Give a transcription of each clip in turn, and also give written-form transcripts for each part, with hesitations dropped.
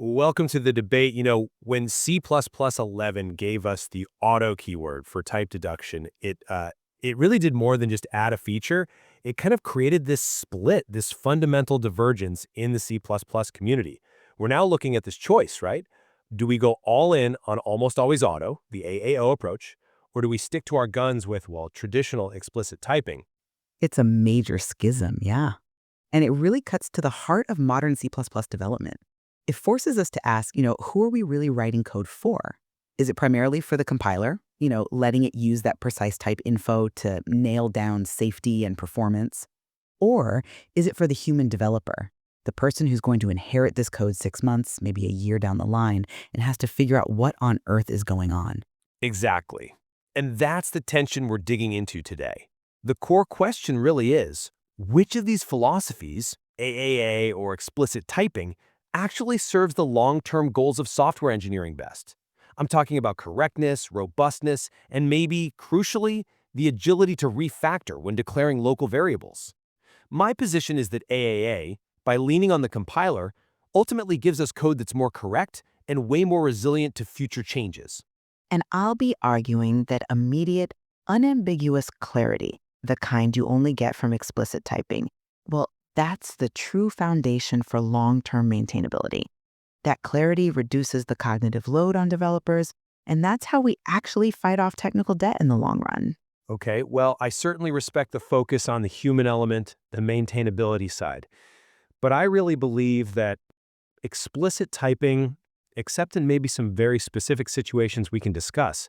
Welcome to the debate. When C++11 gave us the auto keyword for type deduction, it really did more than just add a feature. It kind of created this split, this fundamental divergence in the C++ community. We're now looking at this choice, right? Do we go all in on almost always auto, the AAO approach, or do we stick to our guns with, well, traditional explicit typing? It's a major schism, yeah. And it really cuts to the heart of modern C++ development. It forces us to ask, who are we really writing code for? Is it primarily for the compiler, letting it use that precise type info to nail down safety and performance? Or is it for the human developer, the person who's going to inherit this code 6 months, maybe a year down the line, and has to figure out what on earth is going on? Exactly. And that's the tension we're digging into today. The core question really is, which of these philosophies, AAA or explicit typing, actually serves the long-term goals of software engineering best? I'm talking about correctness, robustness, and maybe, crucially, the agility to refactor when declaring local variables. My position is that AAA, by leaning on the compiler, ultimately gives us code that's more correct and way more resilient to future changes. And I'll be arguing that immediate, unambiguous clarity, the kind you only get from explicit typing, well, that's the true foundation for long-term maintainability. That clarity reduces the cognitive load on developers, and that's how we actually fight off technical debt in the long run. Okay, well, I certainly respect the focus on the human element, the maintainability side. But I really believe that explicit typing, except in maybe some very specific situations we can discuss,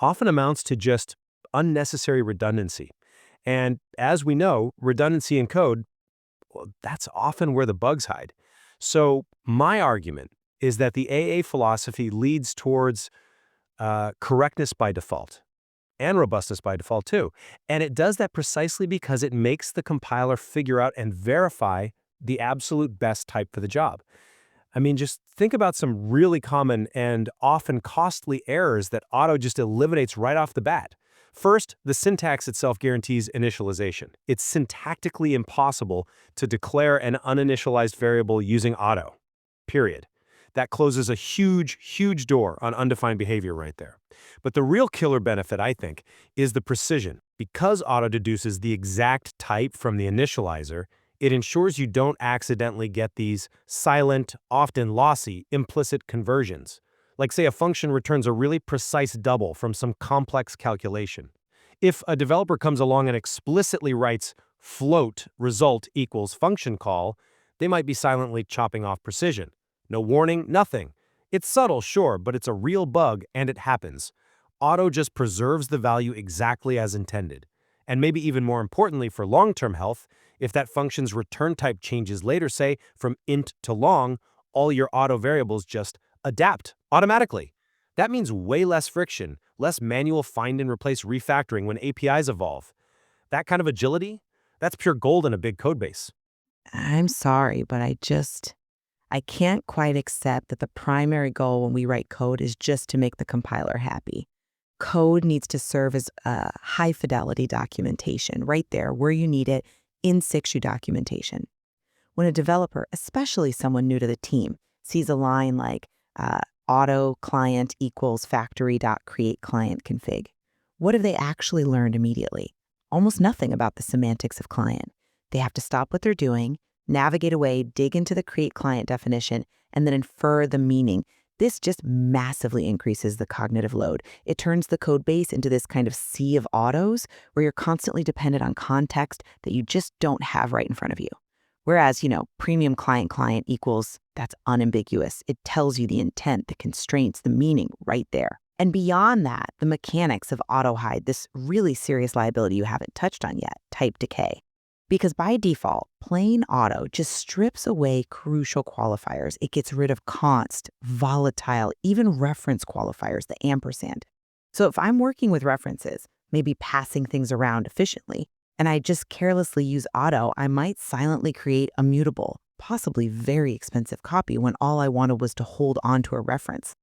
often amounts to just unnecessary redundancy. And as we know, redundancy in code, well, that's often where the bugs hide. So my argument is that the AA philosophy leads towards correctness by default and robustness by default too. And it does that precisely because it makes the compiler figure out and verify the absolute best type for the job. I mean, just think about some really common and often costly errors that auto just eliminates right off the bat. First, the syntax itself guarantees initialization. It's syntactically impossible to declare an uninitialized variable using auto, period. That closes a huge, huge door on undefined behavior right there. But the real killer benefit, I think, is the precision. Because auto deduces the exact type from the initializer, it ensures you don't accidentally get these silent, often lossy, implicit conversions. Like, say, a function returns a really precise double from some complex calculation. If a developer comes along and explicitly writes float result equals function call, they might be silently chopping off precision. No warning, nothing. It's subtle, sure, but it's a real bug, and it happens. Auto just preserves the value exactly as intended. And maybe even more importantly for long-term health, if that function's return type changes later, say, from int to long, all your auto variables just adapt automatically. That means way less friction, less manual find and replace refactoring when APIs evolve. That kind of agility, that's pure gold in a big codebase. I'm sorry, but I can't quite accept that the primary goal when we write code is just to make the compiler happy. Code needs to serve as a high fidelity documentation right there where you need it in situ documentation. When a developer, especially someone new to the team, sees a line like auto client equals factory.create client config, what have they actually learned immediately? Almost nothing about the semantics of client. They have to stop what they're doing, navigate away, dig into the create client definition, and then infer the meaning. This just massively increases the cognitive load. It turns the code base into this kind of sea of autos where you're constantly dependent on context that you just don't have right in front of you. Whereas, premium client equals, that's unambiguous. It tells you the intent, the constraints, the meaning right there. And beyond that, the mechanics of auto hide this really serious liability you haven't touched on yet, type decay. Because by default, plain auto just strips away crucial qualifiers. It gets rid of const, volatile, even reference qualifiers, the ampersand. So if I'm working with references, maybe passing things around efficiently, and I just carelessly use auto, I might silently create a mutable, possibly very expensive copy when all I wanted was to hold on to a reference.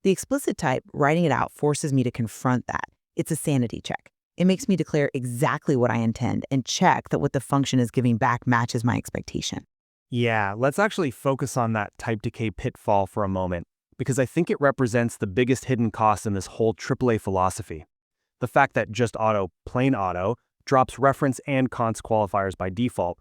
The explicit type, writing it out, forces me to confront that. It's a sanity check. It makes me declare exactly what I intend and check that what the function is giving back matches my expectation. Yeah, let's actually focus on that type decay pitfall for a moment, because I think it represents the biggest hidden cost in this whole AAA philosophy. The fact that just auto, plain auto, drops reference and const qualifiers by default.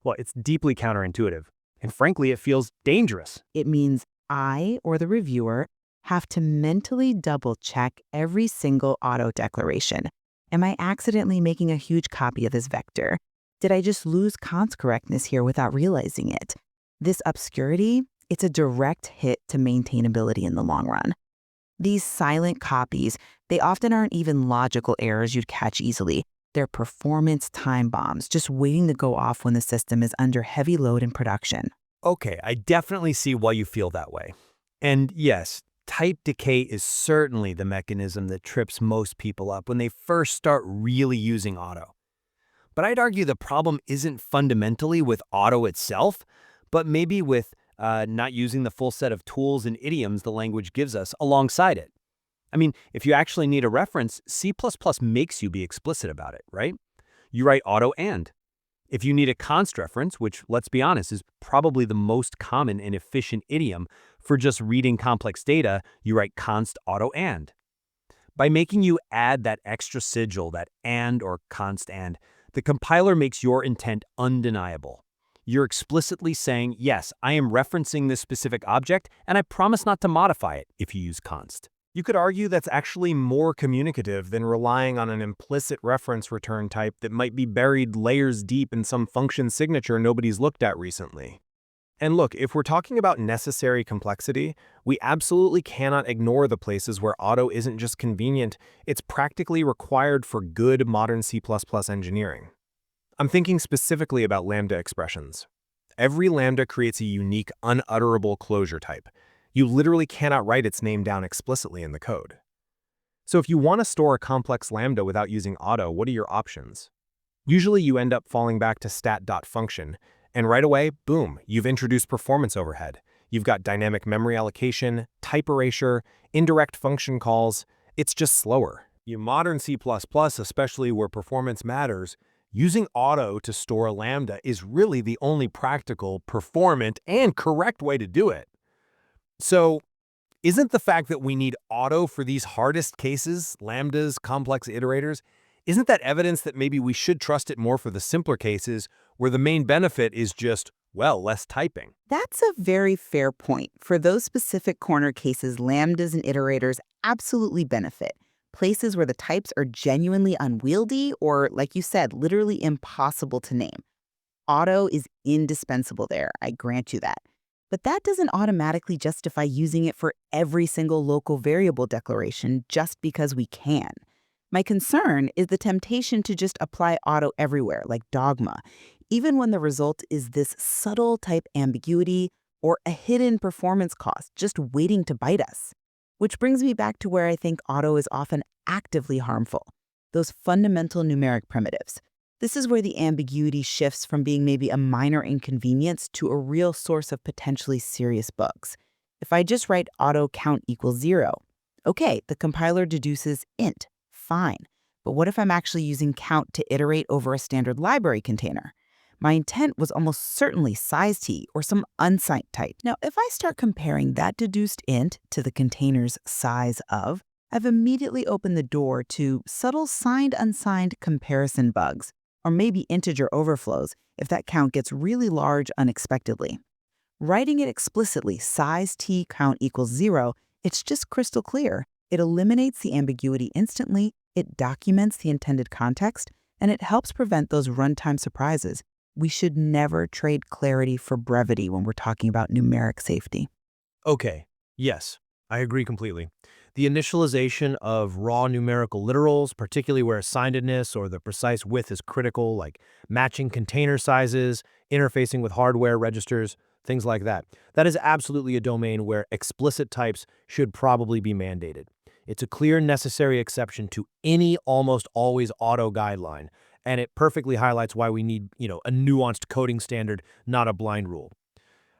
Well, it's deeply counterintuitive. And frankly, it feels dangerous. It means I, or the reviewer, have to mentally double-check every single auto declaration. Am I accidentally making a huge copy of this vector? Did I just lose const correctness here without realizing it? This obscurity, it's a direct hit to maintainability in the long run. These silent copies, they often aren't even logical errors you'd catch easily. They're performance time bombs, just waiting to go off when the system is under heavy load in production. Okay, I definitely see why you feel that way. And yes, type decay is certainly the mechanism that trips most people up when they first start really using auto. But I'd argue the problem isn't fundamentally with auto itself, but maybe with not using the full set of tools and idioms the language gives us alongside it. I mean, if you actually need a reference, C++ makes you be explicit about it, right? You write auto and. If you need a const reference, which, let's be honest, is probably the most common and efficient idiom for just reading complex data, you write const auto and. By making you add that extra sigil, that and or const and, the compiler makes your intent undeniable. You're explicitly saying, yes, I am referencing this specific object, and I promise not to modify it if you use const. You could argue that's actually more communicative than relying on an implicit reference return type that might be buried layers deep in some function signature nobody's looked at recently. And look, if we're talking about necessary complexity, we absolutely cannot ignore the places where auto isn't just convenient, it's practically required for good modern C++ engineering. I'm thinking specifically about lambda expressions. Every lambda creates a unique, unutterable closure type. You literally cannot write its name down explicitly in the code. So if you want to store a complex lambda without using auto, what are your options? Usually you end up falling back to stat.function, and right away, boom, you've introduced performance overhead. You've got dynamic memory allocation, type erasure, indirect function calls. It's just slower. In modern C++, especially where performance matters, using auto to store a lambda is really the only practical, performant, and correct way to do it. So, isn't the fact that we need auto for these hardest cases, lambdas, complex iterators, isn't that evidence that maybe we should trust it more for the simpler cases where the main benefit is just, well, less typing? That's a very fair point. For those specific corner cases, lambdas and iterators absolutely benefit. Places where the types are genuinely unwieldy or, like you said, literally impossible to name. Auto is indispensable there, I grant you that. But that doesn't automatically justify using it for every single local variable declaration just because we can. My concern is the temptation to just apply auto everywhere, like dogma, even when the result is this subtle type ambiguity or a hidden performance cost just waiting to bite us. Which brings me back to where I think auto is often actively harmful, those fundamental numeric primitives. This is where the ambiguity shifts from being maybe a minor inconvenience to a real source of potentially serious bugs. If I just write auto count equals 0, okay, the compiler deduces int, fine. But what if I'm actually using count to iterate over a standard library container? My intent was almost certainly size t or some unsigned type. Now, if I start comparing that deduced int to the container's size of, I've immediately opened the door to subtle signed-unsigned comparison bugs, or maybe integer overflows if that count gets really large unexpectedly. Writing it explicitly, size t count equals 0, it's just crystal clear. It eliminates the ambiguity instantly, it documents the intended context, and it helps prevent those runtime surprises. We should never trade clarity for brevity when we're talking about numeric safety. Okay, yes, I agree completely. The initialization of raw numerical literals, particularly where assignedness or the precise width is critical, like matching container sizes, interfacing with hardware registers, things like that. That is absolutely a domain where explicit types should probably be mandated. It's a clear, necessary exception to any almost always auto guideline, and it perfectly highlights why we need, a nuanced coding standard, not a blind rule.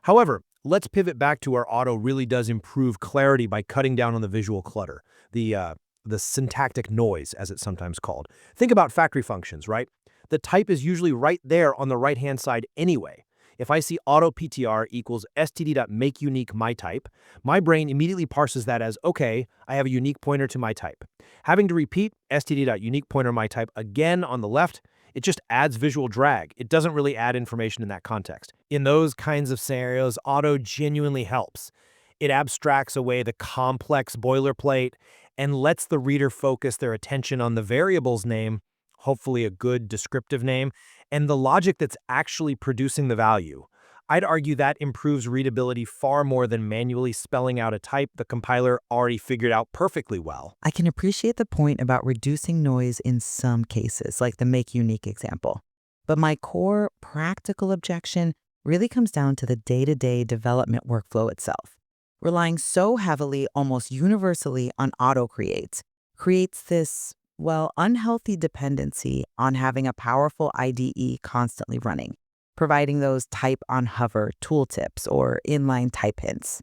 However, let's pivot back to where auto really does improve clarity by cutting down on the visual clutter, the syntactic noise, as it's sometimes called. Think about factory functions, right? The type is usually right there on the right-hand side anyway. If I see auto-ptr equals std.makeUniqueMyType, my brain immediately parses that as, okay, I have a unique pointer to my type. Having to repeat std.uniquePointerMyType again on the left, it just adds visual drag. It doesn't really add information in that context. In those kinds of scenarios, auto genuinely helps. It abstracts away the complex boilerplate and lets the reader focus their attention on the variable's name, hopefully a good descriptive name, and the logic that's actually producing the value. I'd argue that improves readability far more than manually spelling out a type the compiler already figured out perfectly well. I can appreciate the point about reducing noise in some cases, like the make unique example. But my core practical objection really comes down to the day-to-day development workflow itself. Relying so heavily, almost universally, on auto-creates creates this, well, unhealthy dependency on having a powerful IDE constantly running, providing those type on hover tooltips or inline type hints.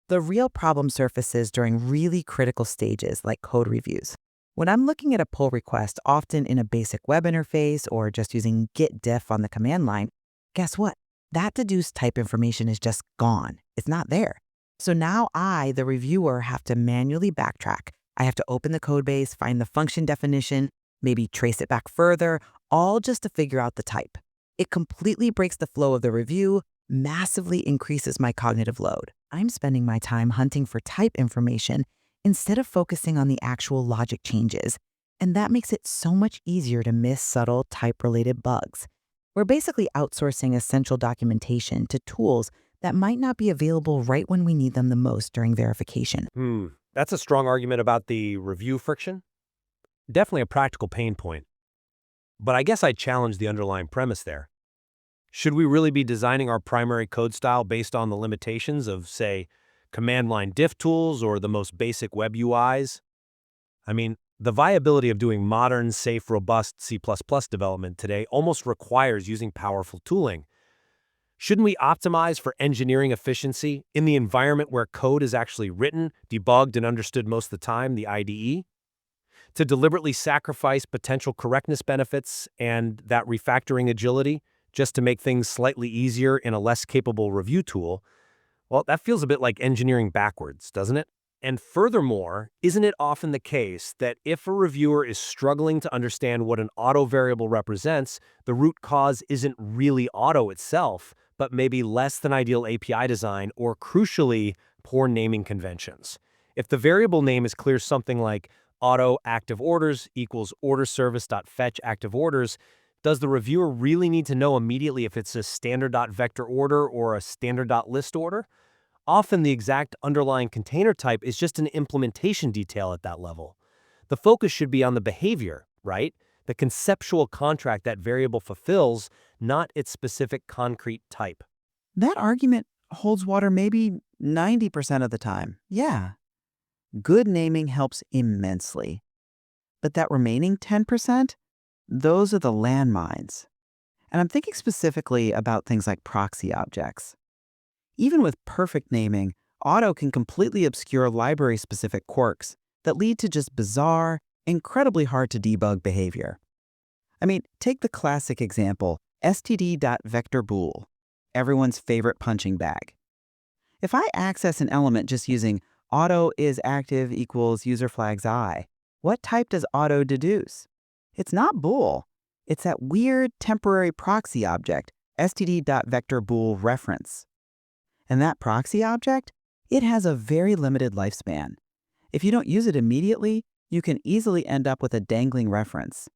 The real problem surfaces during really critical stages like code reviews. When I'm looking at a pull request, often in a basic web interface or just using git diff on the command line, guess what? That deduced type information is just gone. It's not there. So now I, the reviewer, have to manually backtrack. I have to open the codebase, find the function definition, maybe trace it back further, all just to figure out the type. It completely breaks the flow of the review, massively increases my cognitive load. I'm spending my time hunting for type information instead of focusing on the actual logic changes. And that makes it so much easier to miss subtle type-related bugs. We're basically outsourcing essential documentation to tools that might not be available right when we need them the most during verification. That's a strong argument about the review friction. Definitely a practical pain point. But I guess I'd challenge the underlying premise there. Should we really be designing our primary code style based on the limitations of, say, command line diff tools or the most basic web UIs? I mean, the viability of doing modern, safe, robust C++ development today almost requires using powerful tooling. Shouldn't we optimize for engineering efficiency in the environment where code is actually written, debugged, and understood most of the time, the IDE? To deliberately sacrifice potential correctness benefits and that refactoring agility just to make things slightly easier in a less capable review tool, well, that feels a bit like engineering backwards, doesn't it? And furthermore, isn't it often the case that if a reviewer is struggling to understand what an auto variable represents, the root cause isn't really auto itself, but maybe less than ideal API design or, crucially, poor naming conventions? If the variable name is clear something like auto active orders equals order service.fetch active orders, does the reviewer really need to know immediately if it's a standard.vector order or a standard.list order? Often the exact underlying container type is just an implementation detail at that level. The focus should be on the behavior, right? The conceptual contract that variable fulfills, not its specific concrete type. That argument holds water maybe 90% of the time. Yeah. Good naming helps immensely. But that remaining 10%, those are the landmines. And I'm thinking specifically about things like proxy objects. Even with perfect naming, auto can completely obscure library-specific quirks that lead to just bizarre, incredibly hard to debug behavior. I mean, take the classic example, std.vectorbool, everyone's favorite punching bag. If I access an element just using auto is active equals user flags I, what type does auto deduce? It's not bool. It's that weird temporary proxy object, std.vectorbool reference. And that proxy object, it has a very limited lifespan. If you don't use it immediately, you can easily end up with a dangling reference.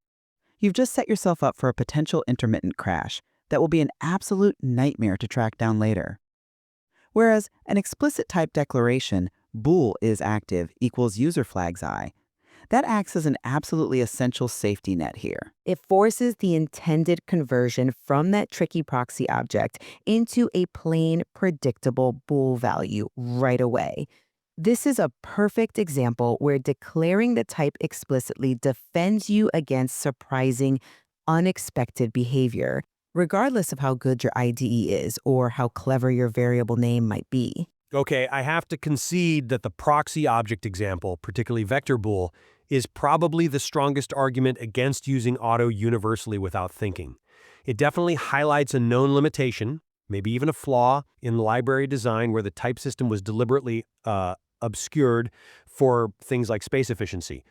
You've just set yourself up for a potential intermittent crash that will be an absolute nightmare to track down later. Whereas an explicit type declaration, bool is active equals user flags I, that acts as an absolutely essential safety net here. It forces the intended conversion from that tricky proxy object into a plain, predictable bool value right away. This is a perfect example where declaring the type explicitly defends you against surprising, unexpected behavior, regardless of how good your IDE is or how clever your variable name might be. Okay, I have to concede that the proxy object example, particularly vector bool, is probably the strongest argument against using auto universally without thinking. It definitely highlights a known limitation, maybe even a flaw in library design where the type system was deliberately obscured for things like space efficiency.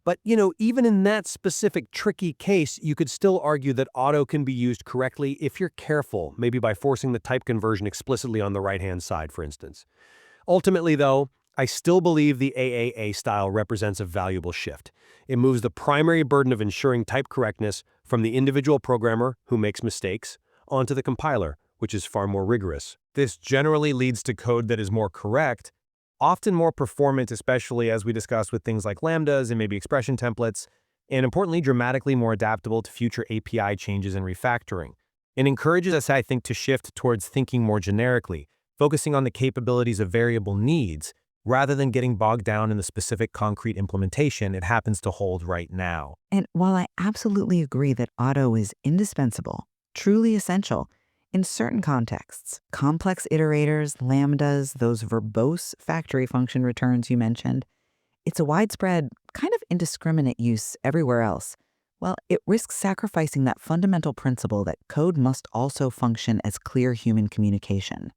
But, even in that specific tricky case, you could still argue that auto can be used correctly if you're careful, maybe by forcing the type conversion explicitly on the right-hand side, for instance. Ultimately, though, I still believe the AAA style represents a valuable shift. It moves the primary burden of ensuring type correctness from the individual programmer who makes mistakes onto the compiler, which is far more rigorous. This generally leads to code that is more correct, often more performant, especially as we discussed with things like Lambdas and maybe expression templates, and importantly, dramatically more adaptable to future API changes and refactoring. It encourages us, I think, to shift towards thinking more generically, focusing on the capabilities of variable needs, rather than getting bogged down in the specific concrete implementation it happens to hold right now. And while I absolutely agree that auto is indispensable, truly essential, in certain contexts, complex iterators, lambdas, those verbose factory function returns you mentioned, it's a widespread, kind of indiscriminate use everywhere else. Well, it risks sacrificing that fundamental principle that code must also function as clear human communication.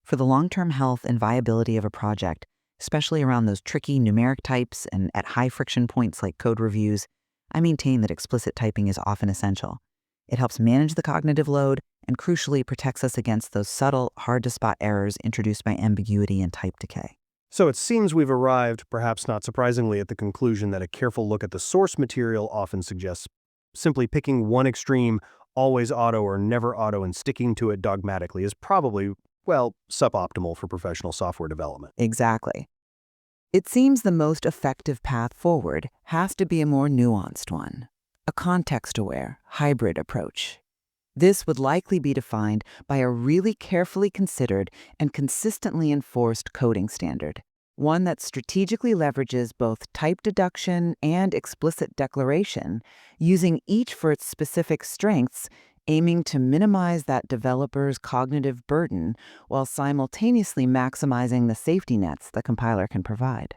For the long-term health and viability of a project, especially around those tricky numeric types and at high friction points like code reviews, I maintain that explicit typing is often essential. It helps manage the cognitive load and crucially protects us against those subtle, hard-to-spot errors introduced by ambiguity and type decay. So it seems we've arrived, perhaps not surprisingly, at the conclusion that a careful look at the source material often suggests simply picking one extreme, always auto or never auto, and sticking to it dogmatically is probably, well, suboptimal for professional software development. Exactly. It seems the most effective path forward has to be a more nuanced one, a context-aware, hybrid approach. This would likely be defined by a really carefully considered and consistently enforced coding standard, one that strategically leverages both type deduction and explicit declaration, using each for its specific strengths, aiming to minimize that developer's cognitive burden while simultaneously maximizing the safety nets the compiler can provide.